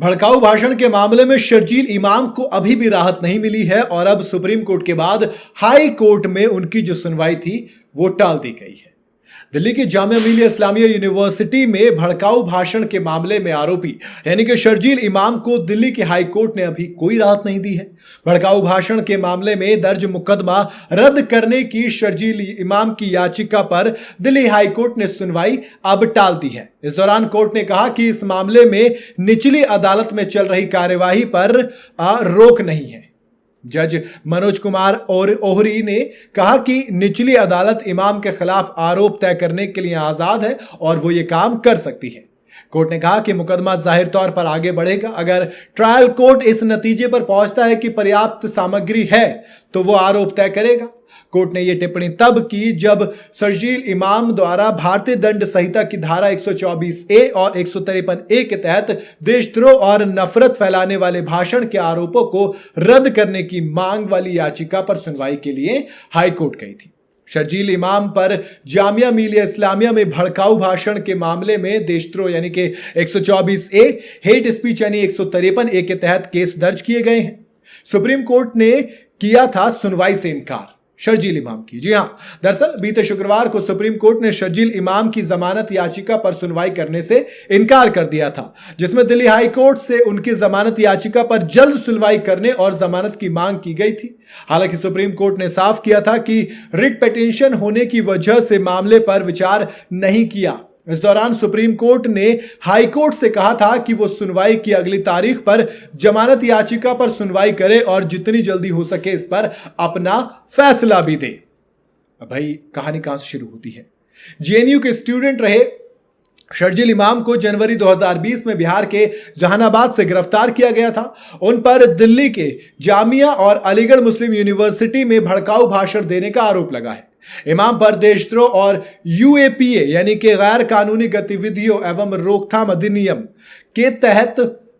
भड़काऊ भाषण के मामले में शर्जील इमाम को अभी भी राहत नहीं मिली है और अब सुप्रीम कोर्ट के बाद हाई कोर्ट में उनकी जो सुनवाई थी वो टाल दी गई है। दिल्ली की जामिया मिलिया इस्लामिया यूनिवर्सिटी में भड़काऊ भाषण के मामले में आरोपी यानी कि शर्जील इमाम को दिल्ली की हाई कोर्ट ने अभी कोई राहत नहीं दी है। भड़काऊ भाषण के मामले में दर्ज मुकदमा रद्द करने की शर्जील इमाम की याचिका पर दिल्ली हाई कोर्ट ने सुनवाई अब टाल दी है। इस दौरान कोर्ट ने कहा कि इस मामले में निचली अदालत में चल रही कार्यवाही पर रोक नहीं है। जज मनोज कुमार और ओहरी ने कहा कि निचली अदालत इमाम के खिलाफ आरोप तय करने के लिए आजाद है और वो ये काम कर सकती है। कोर्ट ने कहा कि मुकदमा जाहिर तौर पर आगे बढ़ेगा। अगर ट्रायल कोर्ट इस नतीजे पर पहुंचता है कि पर्याप्त सामग्री है तो वो आरोप तय करेगा। कोर्ट ने यह टिप्पणी तब की जब शर्जील इमाम द्वारा भारतीय दंड संहिता की धारा 124A और 153A के तहत देशद्रोह और नफरत फैलाने वाले भाषण के आरोपों को रद्द करने की मांग वाली याचिका पर सुनवाई के लिए हाईकोर्ट गई थी। शर्जील इमाम पर जामिया मिलिया इस्लामिया में भड़काऊ भाषण के मामले में देशद्रोह यानी कि 124A, हेट स्पीच यानी 153A के तहत केस दर्ज किए गए हैं। सुप्रीम कोर्ट ने किया था सुनवाई से इनकार शर्जील इमाम की। जी हां, दरअसल बीते शुक्रवार को सुप्रीम कोर्ट ने शर्जील इमाम की जमानत याचिका पर सुनवाई करने से इनकार कर दिया था, जिसमें दिल्ली हाई कोर्ट से उनकी जमानत याचिका पर जल्द सुनवाई करने और जमानत की मांग की गई थी। हालांकि सुप्रीम कोर्ट ने साफ किया था कि रिट पिटीशन होने की वजह से मामले पर विचार नहीं किया। इस दौरान सुप्रीम कोर्ट ने हाई कोर्ट से कहा था कि वो सुनवाई की अगली तारीख पर जमानत याचिका पर सुनवाई करे और जितनी जल्दी हो सके इस पर अपना फैसला भी दे। अब भाई कहानी कहां से शुरू होती है। जेएनयू के स्टूडेंट रहे शर्जील इमाम को जनवरी 2020 में बिहार के जहानाबाद से गिरफ्तार किया गया था। उन पर दिल्ली के जामिया और अलीगढ़ मुस्लिम यूनिवर्सिटी में भड़काऊ भाषण देने का आरोप लगा है। इमाम पर देशद्रोह और यूएपीए यानी कि गैर कानूनी गतिविधियों एवं रोकथाम अधिनियम के तहत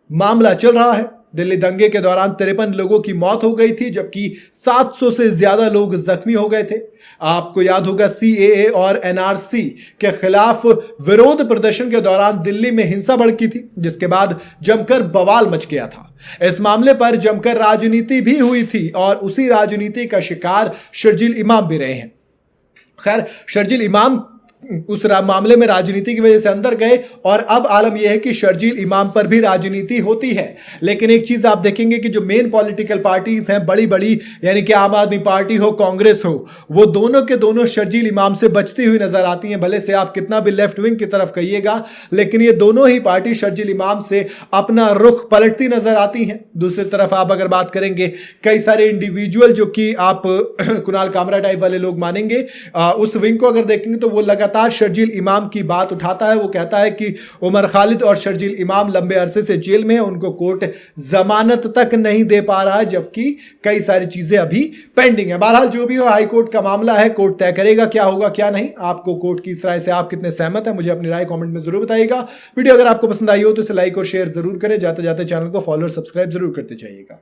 मामला चल रहा है। दिल्ली दंगे के दौरान 53 लोगों की मौत हो गई थी, जबकि 700 से ज्यादा लोग जख्मी हो गए थे। आपको याद होगा CAA और NRC के खिलाफ विरोध प्रदर्शन के दौरान दिल्ली में हिंसा भड़की थी, जिसके बाद जमकर बवाल मच गया था। इस मामले पर जमकर राजनीति भी हुई थी और उसी राजनीति का शिकार शर्जील इमाम भी रहे हैं। खैर, शर्जील इमाम उस मामले में राजनीति की वजह से अंदर गए और अब आलम यह है कि शर्जील इमाम पर भी राजनीति होती है। लेकिन एक चीज आप देखेंगे कि जो मेन पॉलिटिकल पार्टीज हैं बड़ी बड़ी यानी कि आम आदमी पार्टी हो, कांग्रेस हो, वो दोनों के दोनों शर्जील इमाम से बचती हुई नजर आती हैं। भले से आप कितना भी लेफ्ट विंग की तरफ कहिएगा, लेकिन ये दोनों ही पार्टी शर्जील इमाम से अपना रुख पलटती नजर आती हैं। दूसरी तरफ आप अगर बात करेंगे कई सारे इंडिविजुअल जो कि आप कुणाल कामरा टाइप वाले लोग मानेंगे, उस विंग को अगर देखेंगे तो वो लगातार शर्जील इमाम की बात उठाता है। वो कहता है कि उमर खालिद और शर्जील इमाम लंबे अरसे से जेल में है, उनको कोर्ट जमानत तक नहीं दे पा रहा है, जबकि कई सारी चीजें अभी पेंडिंग है। बहरहाल जो भी हो, हाई कोर्ट का मामला है, कोर्ट तय करेगा क्या होगा क्या नहीं। आपको कोर्ट की इस राय से आप कितने सहमत हैं, मुझे अपनी राय कमेंट में जरूर बताइएगा। वीडियो अगर आपको पसंद आई हो तो इसे लाइक और शेयर जरूर करें। जाते जाते चैनल को फॉलो और सब्सक्राइब जरूर करते जाइएगा।